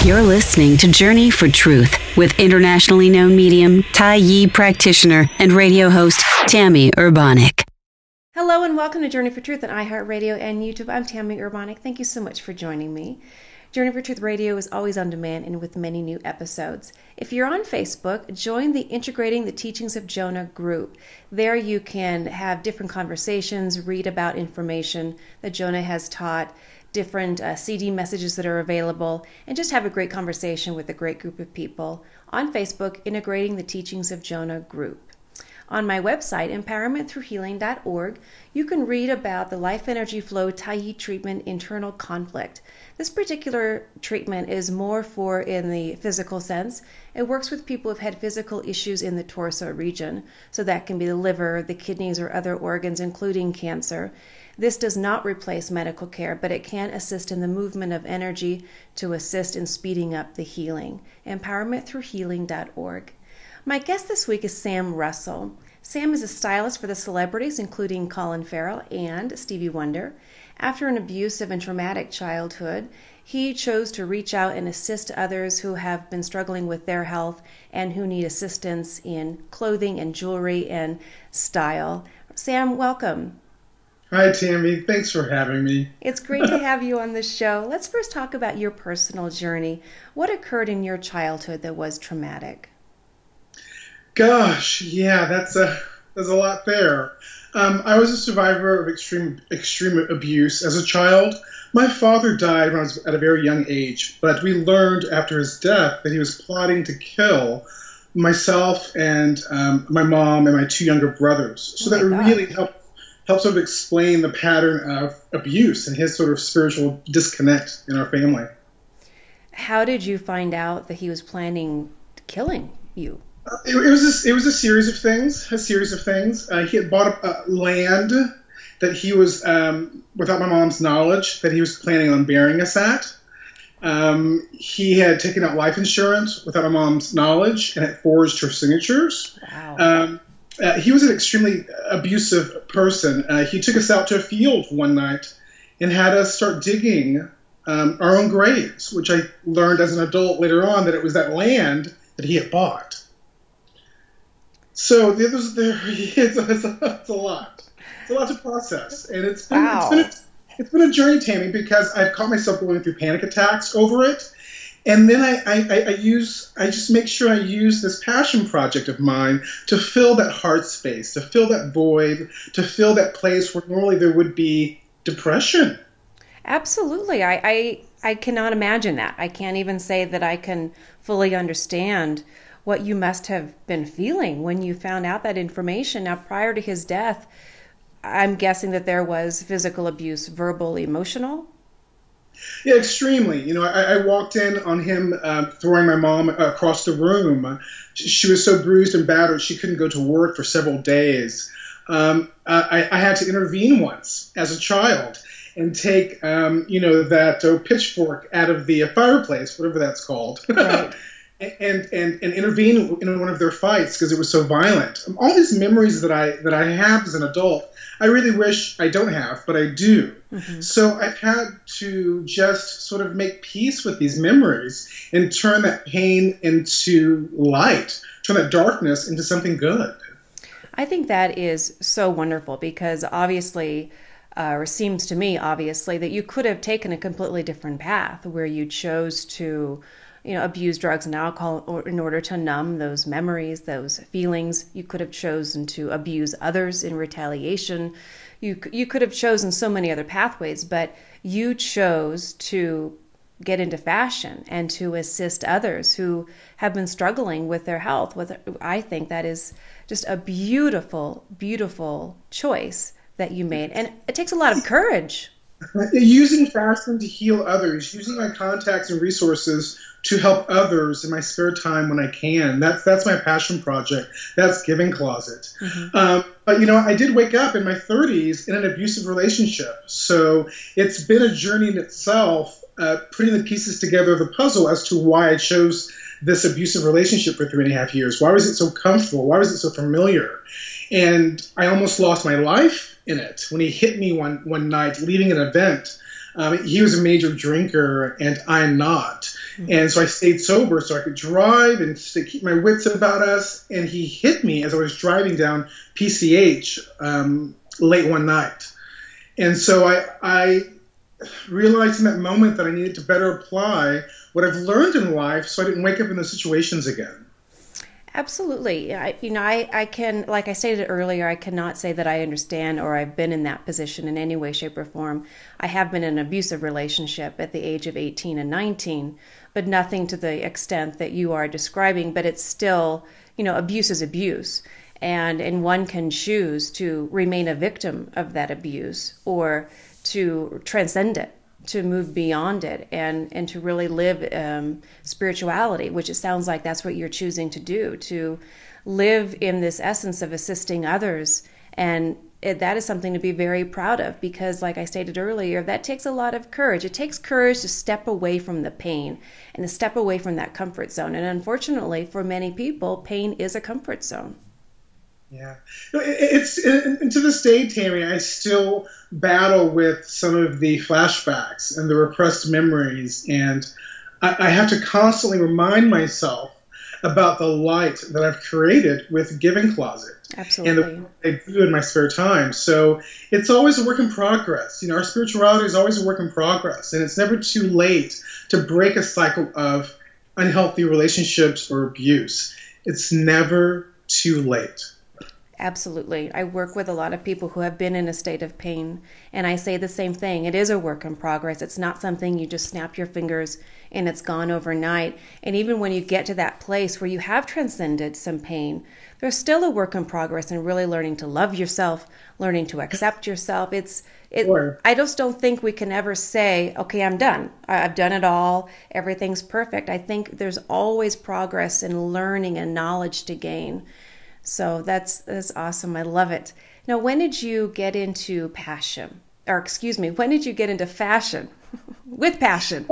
You're listening to Journey for Truth with internationally known medium, Tai Yi practitioner, and radio host Tammy Urbanic. Hello and welcome to Journey for Truth on iHeartRadio and YouTube. I'm Tammy Urbanic. Thank you so much for joining me. Journey for Truth Radio is always on demand and with many new episodes. If you're on Facebook, join the Integrating the Teachings of Jonah group. There you can have different conversations, read about information that Jonah has taught, different CD messages that are available, and just have a great conversation with a great group of people on Facebook, Integrating the Teachings of Jonah group. On my website, empowermentthroughhealing.org, you can read about the Life Energy Flow Tai Yi treatment, Internal Conflict. This particular treatment is more for in the physical sense. It works with people who've had physical issues in the torso region. So that can be the liver, the kidneys, or other organs, including cancer. This does not replace medical care, but it can assist in the movement of energy to assist in speeding up the healing. Empowermentthroughhealing.org. My guest this week is Sam Russell. Sam is a stylist for the celebrities, including Colin, Farrell, and Stevie Wonder. After an abusive and traumatic childhood, he chose to reach out and assist others who have been struggling with their health and who need assistance in clothing and jewelry and style. Sam, welcome. Hi, Tammy. Thanks for having me. It's great to have you on the show. Let's first talk about your personal journey. What occurred in your childhood that was traumatic? Gosh, yeah, there's a lot there. I was a survivor of extreme abuse as a child. My father died when I was at a very young age, but we learned after his death that he was plotting to kill myself and my mom and my two younger brothers. So that really helped sort of explain the pattern of abuse and his sort of spiritual disconnect in our family. How did you find out that he was planning killing you? It was a series of things. He had bought land that he was, without my mom's knowledge, that he was planning on burying us at. He had taken out life insurance without my mom's knowledge and had forged her signatures. Wow. He was an extremely abusive person. He took us out to a field one night and had us start digging our own graves, which I learned as an adult later on that it was that land that he had bought. So it's a lot. It's a lot to process, and it's been a journey, Tammy, because I've caught myself going through panic attacks over it, and then I just make sure I use this passion project of mine to fill that heart space, to fill that void, to fill that place where normally there would be depression. Absolutely. I cannot imagine that. I can't even say that I can fully understand what you must have been feeling when you found out that information. Now, prior to his death, I'm guessing that there was physical abuse, verbal, emotional? Yeah, extremely. I walked in on him throwing my mom across the room. She was so bruised and battered she couldn't go to work for several days. I had to intervene once as a child and take, that pitchfork out of the fireplace, whatever that's called. Right. And intervene in one of their fights because it was so violent. All these memories that I have as an adult, I really wish I don't have, but I do. Mm-hmm. So I've had to just sort of make peace with these memories and turn that pain into light, turn that darkness into something good. I think that is so wonderful because obviously, or seems to me obviously, that you could have taken a completely different path where you chose to abuse drugs and alcohol in order to numb those memories, those feelings. You could have chosen to abuse others in retaliation. You could have chosen so many other pathways, but you chose to get into fashion and to assist others who have been struggling with their health. I think that is just a beautiful, beautiful choice that you made. And it takes a lot of courage. Using fashion to heal others, using my contacts and resources to help others in my spare time when I can. That's my passion project. That's Giving Closet. Mm-hmm. But I did wake up in my 30s in an abusive relationship. So it's been a journey in itself, putting the pieces together of the puzzle as to why I chose this abusive relationship for 3.5 years. Why was it so comfortable? Why was it so familiar? And I almost lost my life in it when he hit me one night leaving an event He was a major drinker, and I'm not. And so I stayed sober so I could drive and to keep my wits about us. And he hit me as I was driving down PCH late one night. And so I realized in that moment that I needed to better apply what I've learned in life so I didn't wake up in those situations again. Absolutely. I can, like I stated earlier, I cannot say that I understand or I've been in that position in any way, shape, or form. I have been in an abusive relationship at the age of 18 and 19, but nothing to the extent that you are describing. But it's still, abuse is abuse. And one can choose to remain a victim of that abuse or to transcend it, to move beyond it, and to really live spirituality, which it sounds like that's what you're choosing to do, to live in this essence of assisting others. And that is something to be very proud of, because like I stated earlier, that takes a lot of courage. It takes courage to step away from the pain and to step away from that comfort zone. And unfortunately, for many people, pain is a comfort zone. Yeah, and to this day, Tammy, I still battle with some of the flashbacks and the repressed memories, and I have to constantly remind myself about the light that I've created with Giving Closet. Absolutely. And the work I do in my spare time. So it's always a work in progress. Our spirituality is always a work in progress, and it's never too late to break a cycle of unhealthy relationships or abuse. It's never too late. Absolutely. I work with a lot of people who have been in a state of pain, and I say the same thing. It is a work in progress. It's not something you just snap your fingers and it's gone overnight. And even when you get to that place where you have transcended some pain, there's still a work in progress in really learning to love yourself, learning to accept yourself. Sure. I just don't think we can ever say, okay, I'm done. I've done it all. Everything's perfect. I think there's always progress and learning and knowledge to gain. So that's awesome. I love it. Now, when did you get into passion? Or excuse me, when did you get into fashion? With passion.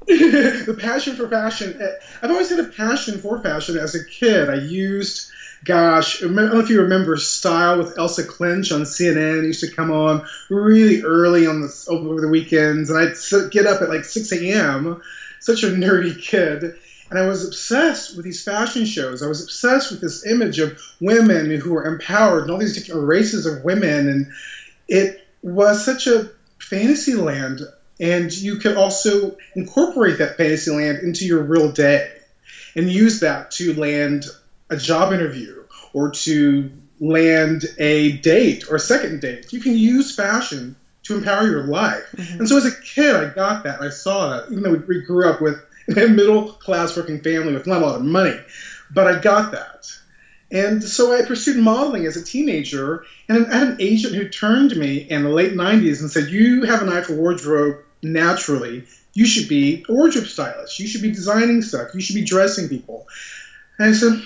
The passion for fashion. I've always had a passion for fashion as a kid. I used, I don't know if you remember Style with Elsa Clinch on CNN. It used to come on really early over the weekends, and I'd get up at like 6 a.m., such a nerdy kid. And I was obsessed with these fashion shows. I was obsessed with this image of women who were empowered and all these different races of women. And it was such a fantasy land. And you could also incorporate that fantasy land into your real day and use that to land a job interview or to land a date or a second date. You can use fashion to empower your life. Mm-hmm. And so as a kid, I got that. I saw that, even though we grew up with a middle-class working family with not a lot of money, but I got that. And so I pursued modeling as a teenager, and I had an agent who turned to me in the late 90s and said, you have an eye for wardrobe naturally. You should be a wardrobe stylist. You should be designing stuff. You should be dressing people. And I said,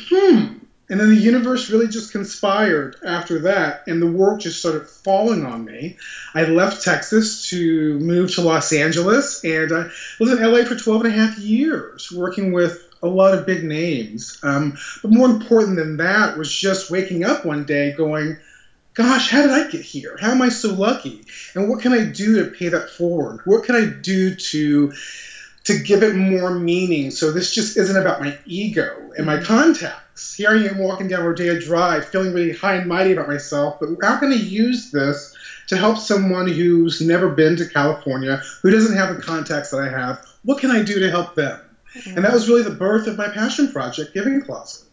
And then the universe really just conspired after that, and the work just started falling on me. I left Texas to move to Los Angeles, and I lived in LA for 12 and a half years, working with a lot of big names. But more important than that was just waking up one day going, gosh, how did I get here? How am I so lucky? And what can I do to pay that forward? What can I do to give it more meaning? So this just isn't about my ego and my contacts. Here I am walking down Rodeo Drive, feeling really high and mighty about myself, but how can I use this to help someone who's never been to California, who doesn't have the contacts that I have? What can I do to help them? Mm-hmm. And that was really the birth of my passion project, Giving Closet.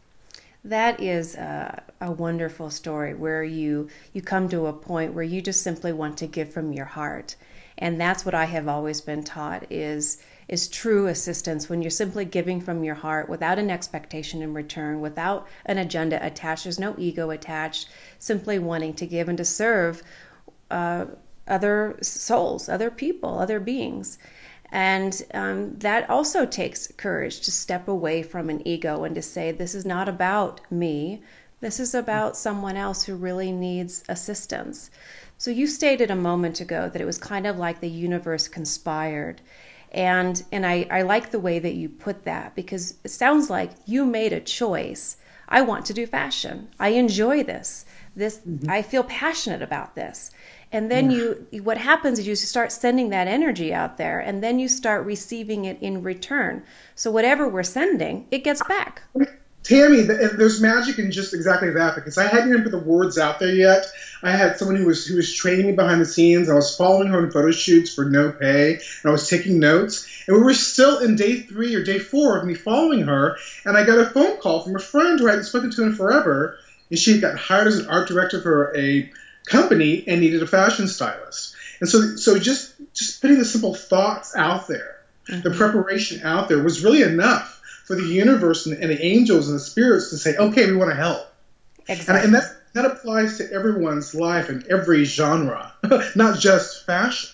That is a wonderful story where you come to a point where you just simply want to give from your heart. And that's what I have always been taught is true assistance, when you're simply giving from your heart without an expectation in return, without an agenda attached. There's no ego attached, simply wanting to give and to serve other souls, other people, other beings. And that also takes courage to step away from an ego and to say, this is not about me. This is about someone else who really needs assistance. So you stated a moment ago that it was kind of like the universe conspired. And I like the way that you put that, because it sounds like you made a choice. I want to do fashion. I enjoy this. Mm-hmm. I feel passionate about this. And then what happens is you start sending that energy out there, and then you start receiving it in return. So whatever we're sending, it gets back. Tammy, there's magic in just exactly that, because I hadn't even put the words out there yet. I had someone who was training me behind the scenes. I was following her on photo shoots for no pay, and I was taking notes. And we were still in day 3 or day 4 of me following her, and I got a phone call from a friend who I hadn't spoken to in forever, and she had got hired as an art director for a company and needed a fashion stylist. And so just putting the simple thoughts out there, the preparation out there was really enough for the universe and the angels and the spirits to say, okay, we want to help. Exactly. And that applies to everyone's life in every genre, not just fashion.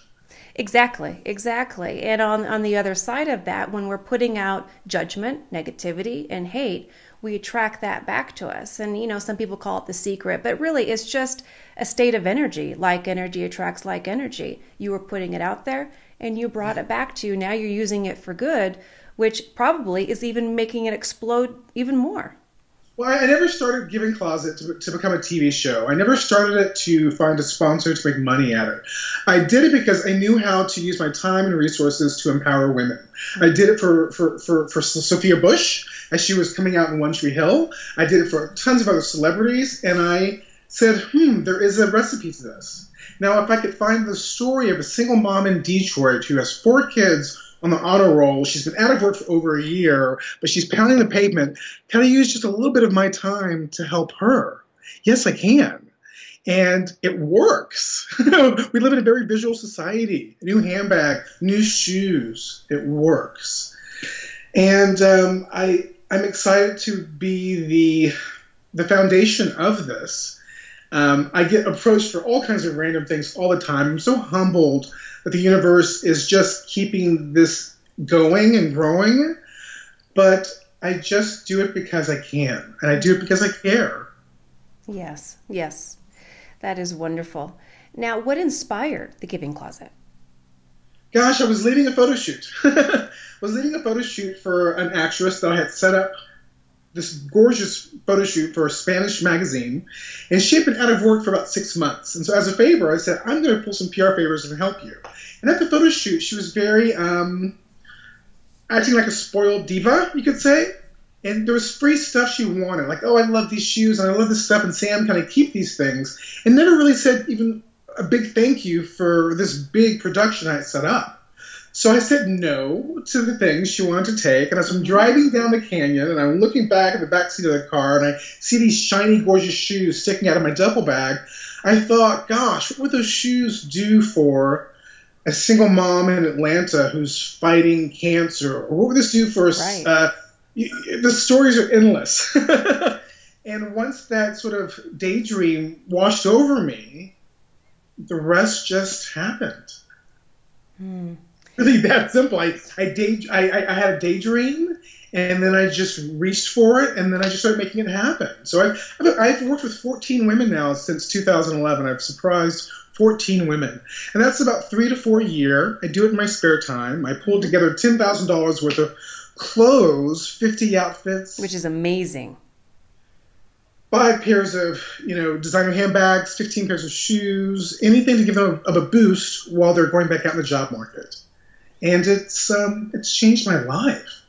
Exactly. And on the other side of that, when we're putting out judgment, negativity, and hate, we attract that back to us. And, some people call it the secret, but really it's just a state of energy. Like energy attracts like energy. You were putting it out there and you brought it back to you. Now you're using it for good, which probably is even making it explode even more. Well, I never started Giving Closet to become a TV show. I never started it to find a sponsor to make money at it. I did it because I knew how to use my time and resources to empower women. I did it for Sophia Bush as she was coming out in One Tree Hill. I did it for tons of other celebrities, and I said, there is a recipe to this. Now, if I could find the story of a single mom in Detroit who has 4 kids on the honor roll, she's been out of work for over a year, but she's pounding the pavement, can I use just a little bit of my time to help her? Yes, I can. And it works. We live in a very visual society. New handbag, new shoes. It works. And I'm excited to be the foundation of this. I get approached for all kinds of random things all the time. I'm so humbled that the universe is just keeping this going and growing, but I just do it because I can, and I do it because I care. Yes, that is wonderful. Now, what inspired the Giving Closet? Gosh, I was leading a photo shoot. I was leading a photo shoot for an actress that I had set up this gorgeous photo shoot for a Spanish magazine, and she had been out of work for about 6 months. And so as a favor, I said, I'm going to pull some PR favors and help you. And at the photo shoot, she was very acting like a spoiled diva, you could say. And there was free stuff she wanted, like, oh, I love these shoes, and I love this stuff, and Sam, can I keep these things? And never really said even a big thank you for this big production I had set up. So I said no to the things she wanted to take, and as I'm driving down the canyon, and I'm looking back at the back seat of the car, and I see these shiny, gorgeous shoes sticking out of my duffel bag, I thought, gosh, what would those shoes do for a single mom in Atlanta who's fighting cancer? Or what would this do for us? Right. The stories are endless. And once that sort of daydream washed over me, the rest just happened. Really that simple. I had a daydream, and then I just reached for it, and then I just started making it happen. So I've worked with 14 women now since 2011. I've surprised 14 women, and that's about 3 to 4 a year. I do it in my spare time. I pulled together $10,000 worth of clothes, 50 outfits, which is amazing. 5 pairs of, designer handbags, 15 pairs of shoes, anything to give them a boost while they're going back out in the job market. And it's changed my life.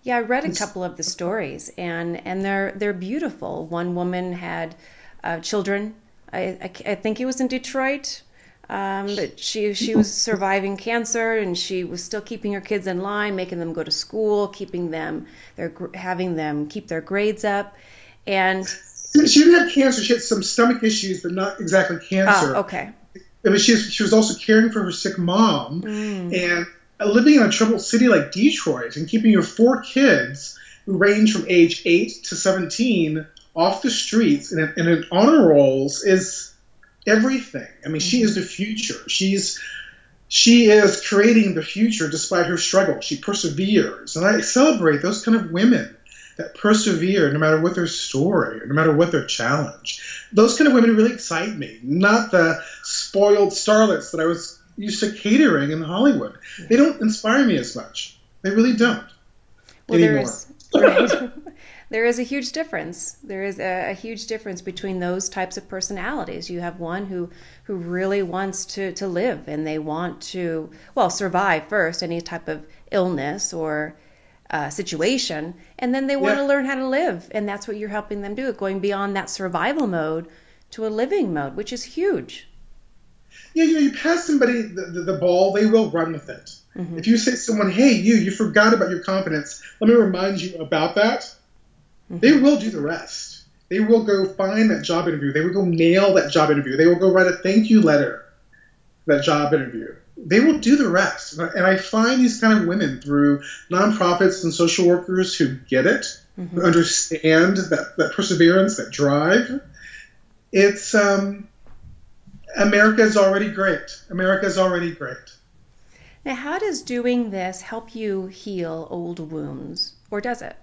Yeah, I read a couple of the stories, and they're beautiful. One woman had children. I think it was in Detroit. But she was surviving cancer, and she was still keeping her kids in line, making them go to school, having them keep their grades up, and she didn't have cancer. She had some stomach issues, but not exactly cancer. Oh, okay. I mean, she was also caring for her sick mom, and living in a troubled city like Detroit, and keeping your 4 kids who range from age 8 to 17 off the streets and in honor rolls is everything. I mean, she is the future. She is creating the future despite her struggle. She perseveres, and I celebrate those kind of women that persevere no matter what their story, or no matter what their challenge. Those kind of women really excite me, not the spoiled starlets that I was used to catering in Hollywood. They don't inspire me as much. They really don't anymore. There is a huge difference. There is a huge difference between those types of personalities. You have one who really wants to live, and they want to, well, survive first, any type of illness or situation, and then they want to learn how to live. And that's what you're helping them do, going beyond that survival mode to a living mode, which is huge. Yeah, you pass somebody the ball, they will run with it. Mm-hmm. If you say to someone, hey, you forgot about your confidence, let me remind you about that, they will do the rest. They will go find that job interview. They will go nail that job interview. They will go write a thank you letter for that job interview. They will do the rest. And I find these kind of women through nonprofits and social workers who get it, who understand that perseverance, that drive. It's America is already great. America is already great. Now, how does doing this help you heal old wounds, or does it?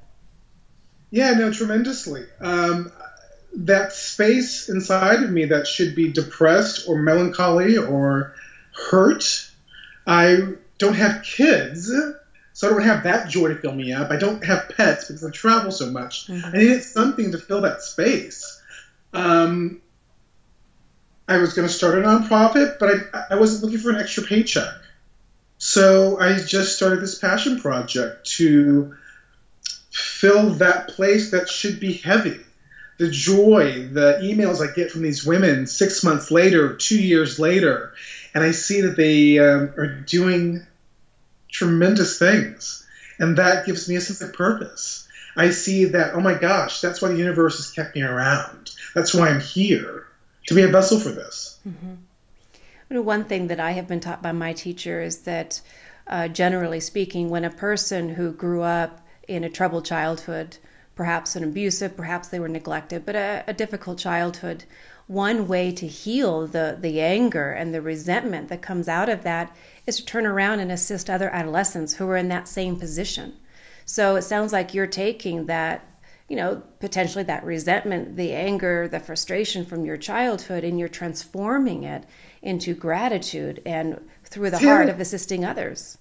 Yeah, no, tremendously. That space inside of me that should be depressed or melancholy or hurt, I don't have kids, so I don't have that joy to fill me up. I don't have pets because I travel so much. I needed something to fill that space. I was going to start a nonprofit, but I wasn't looking for an extra paycheck. So I just started this passion project to fill that place that should be heavy. The joy, the emails I get from these women 6 months later, 2 years later, and I see that they are doing tremendous things. And that gives me a sense of purpose. I see that, oh my gosh, that's why the universe has kept me around. That's why I'm here, to be a vessel for this. One thing that I have been taught by my teacher is that, generally speaking, when a person who grew up in a troubled childhood, perhaps an abusive, perhaps they were neglected, but a difficult childhood, one way to heal the anger and the resentment that comes out of that is to turn around and assist other adolescents who are in that same position. So it sounds like you're taking that, potentially that resentment, the anger, the frustration from your childhood, and you're transforming it into gratitude and through the heart of assisting others.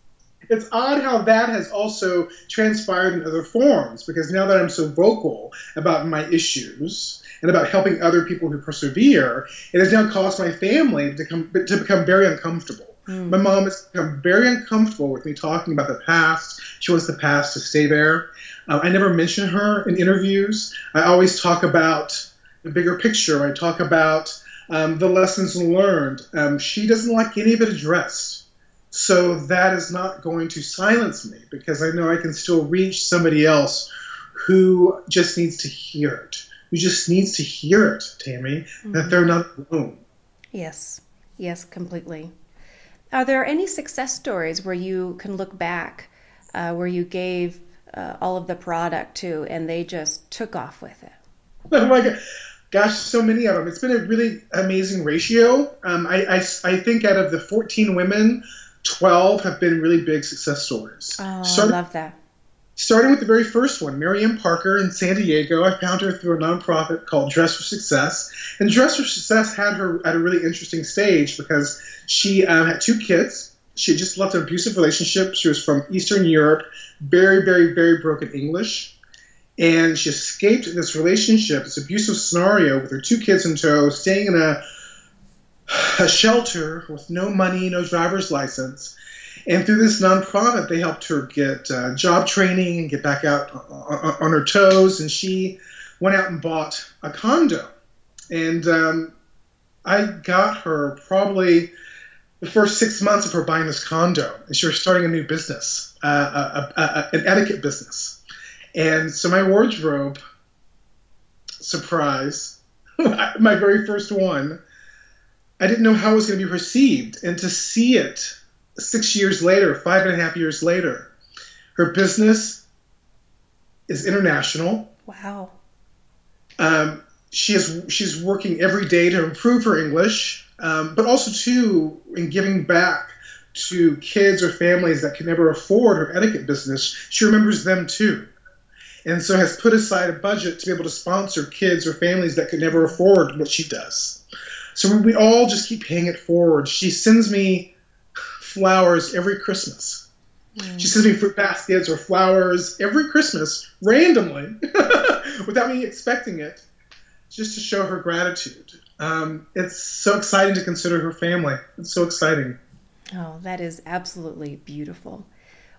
It's odd how that has also transpired in other forms, because now that I'm so vocal about my issues and about helping other people who persevere, it has now caused my family to become very uncomfortable. My mom has become very uncomfortable with me talking about the past. She wants the past to stay there. I never mention her in interviews. I always talk about the bigger picture. I talk about the lessons learned. She doesn't like any of it addressed. So that is not going to silence me, because I know I can still reach somebody else who just needs to hear it, Tammy, that they're not alone. Yes, completely. Are there any success stories where you can look back, where you gave all of the product to and they just took off with it? Oh my God. Gosh, so many of them. It's been a really amazing ratio. I think out of the 14 women, 12 have been really big success stories. Oh, I love that. Starting with the very first one, Miriam Parker in San Diego. I found her through a nonprofit called Dress for Success. And Dress for Success had her at a really interesting stage because she had 2 kids. She had just left an abusive relationship. She was from Eastern Europe, very, very, very broken English. And she escaped this relationship, this abusive scenario, with her 2 kids in tow, staying in a shelter with no money, no driver's license. And through this nonprofit, they helped her get job training and get back out on her toes. And she went out and bought a condo. And I got her probably the first 6 months of her buying this condo. And she was starting a new business, an etiquette business. And so my wardrobe, surprise, my very first one, I didn't know how it was going to be received. And to see it 6 years later, 5.5 years later, her business is international. Wow. She's working every day to improve her English, but also, too, in giving back to kids or families that can never afford her etiquette business. She remembers them, too. And so has put aside a budget to be able to sponsor kids or families that could never afford what she does. So we all just keep paying it forward. She sends me flowers every Christmas. She sends me fruit baskets or flowers every Christmas, randomly. without me expecting it, just to show her gratitude. It's so exciting to consider her family. It's so exciting. Oh, that is absolutely beautiful.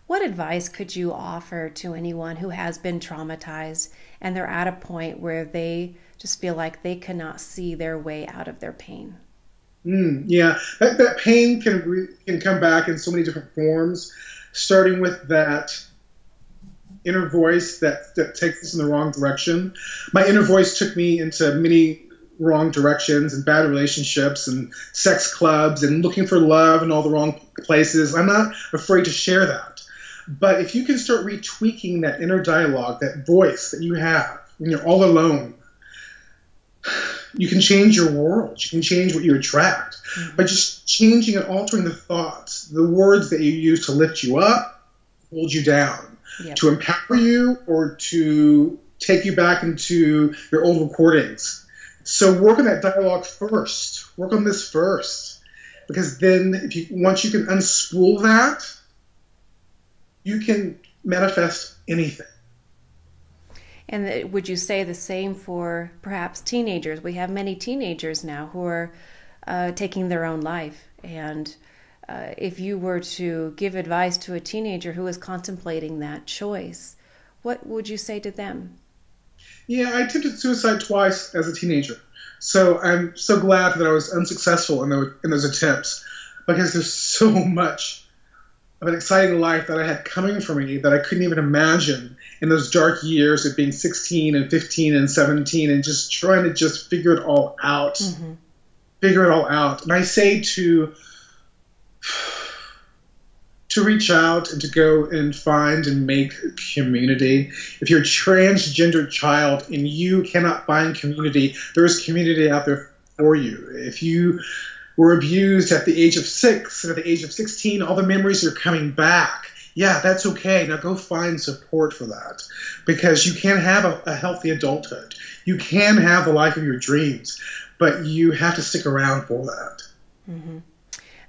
What advice could you offer to anyone who has been traumatized and they're at a point where they just feel like they cannot see their way out of their pain? Yeah, that pain can come back in so many different forms, starting with that inner voice that takes us in the wrong direction. My inner voice took me into many wrong directions and bad relationships and sex clubs and looking for love in all the wrong places. I'm not afraid to share that. But if you can start retweaking that inner dialogue, that voice that you have when you're all alone, you can change your world. You can change what you attract by just changing and altering the thoughts, the words that you use to lift you up, hold you down, to empower you, or to take you back into your old recordings. So work on that dialogue first. Work on this first, because then once you can unspool that, you can manifest anything. And would you say the same for perhaps teenagers? We have many teenagers now who are taking their own life. And if you were to give advice to a teenager who is contemplating that choice, what would you say to them? Yeah, I attempted suicide twice as a teenager. So I'm so glad that I was unsuccessful in those attempts, because there's so much of an exciting life that I had coming for me that I couldn't even imagine in those dark years of being 16 and 15 and 17 and just trying to just figure it all out. Figure it all out. And I say to reach out and to go and find and make community. If you're a transgender child and you cannot find community, there is community out there for you. If you were abused at the age of 6 and at the age of 16, all the memories are coming back. Yeah, that's okay. Now go find support for that, because you can have a healthy adulthood. You can have the life of your dreams, but you have to stick around for that.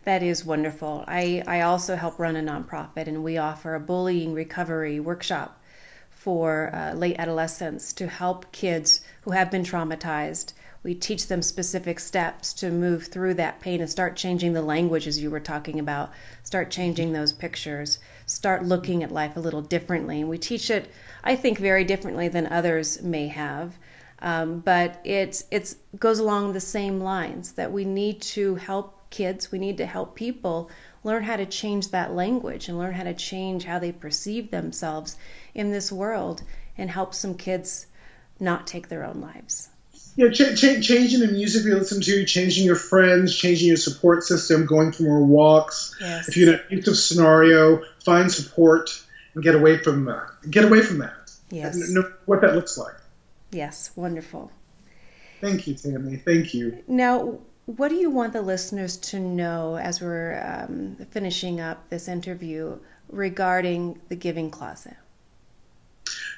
That is wonderful. I also help run a nonprofit, and we offer a bullying recovery workshop for late adolescents to help kids who have been traumatized. We teach them specific steps to move through that pain and start changing the language, as you were talking about, start changing those pictures, start looking at life a little differently. And we teach it, I think, very differently than others may have. But it goes along the same lines that we need to help kids, we need to help people learn how to change that language and learn how to change how they perceive themselves in this world, and help some kids not take their own lives. Yeah, changing the music we listen to, changing your friends, changing your support system, going for more walks. Yes. If you're in an abusive scenario, find support and get away from that. Get away from that. Yes. And know what that looks like. Yes, wonderful. Thank you, Tammy. Thank you. Now, what do you want the listeners to know as we're finishing up this interview regarding the giving closet?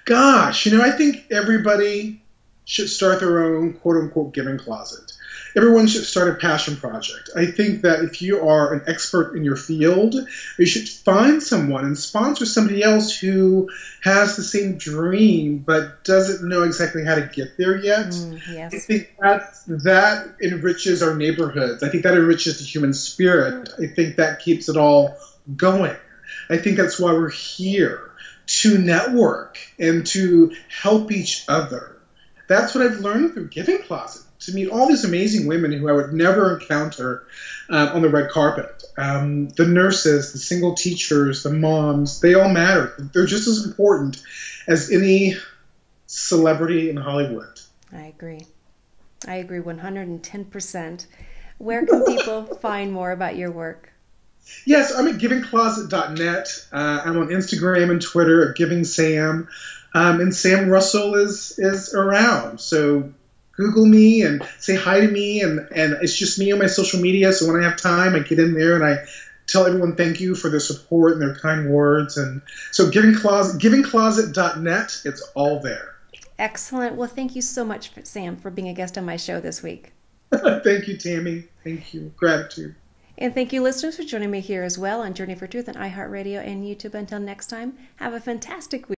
Gosh, I think everybody should start their own quote-unquote giving closet. Everyone should start a passion project. I think that if you are an expert in your field, you should find someone and sponsor somebody else who has the same dream but doesn't know exactly how to get there yet. Yes. I think that enriches our neighborhoods. I think that enriches the human spirit. I think that keeps it all going. I think that's why we're here, to network and to help each other. That's what I've learned through Giving Closet, to meet all these amazing women who I would never encounter on the red carpet. The nurses, the single teachers, the moms, they all matter. They're just as important as any celebrity in Hollywood. I agree 110%. Where can people find more about your work? Yes, I'm at givingcloset.net. I'm on Instagram and Twitter at GivingSam. And Sam Russell is around. So Google me and say hi to me. And it's just me on my social media. So when I have time, I get in there and I tell everyone thank you for their support and their kind words. And so givingcloset.net, it's all there. Excellent. Well, thank you so much, Sam, for being a guest on my show this week. Thank you, Tammy. Thank you. Gratitude. And thank you, listeners, for joining me here as well on Journey for Truth on iHeartRadio and YouTube. Until next time, have a fantastic week.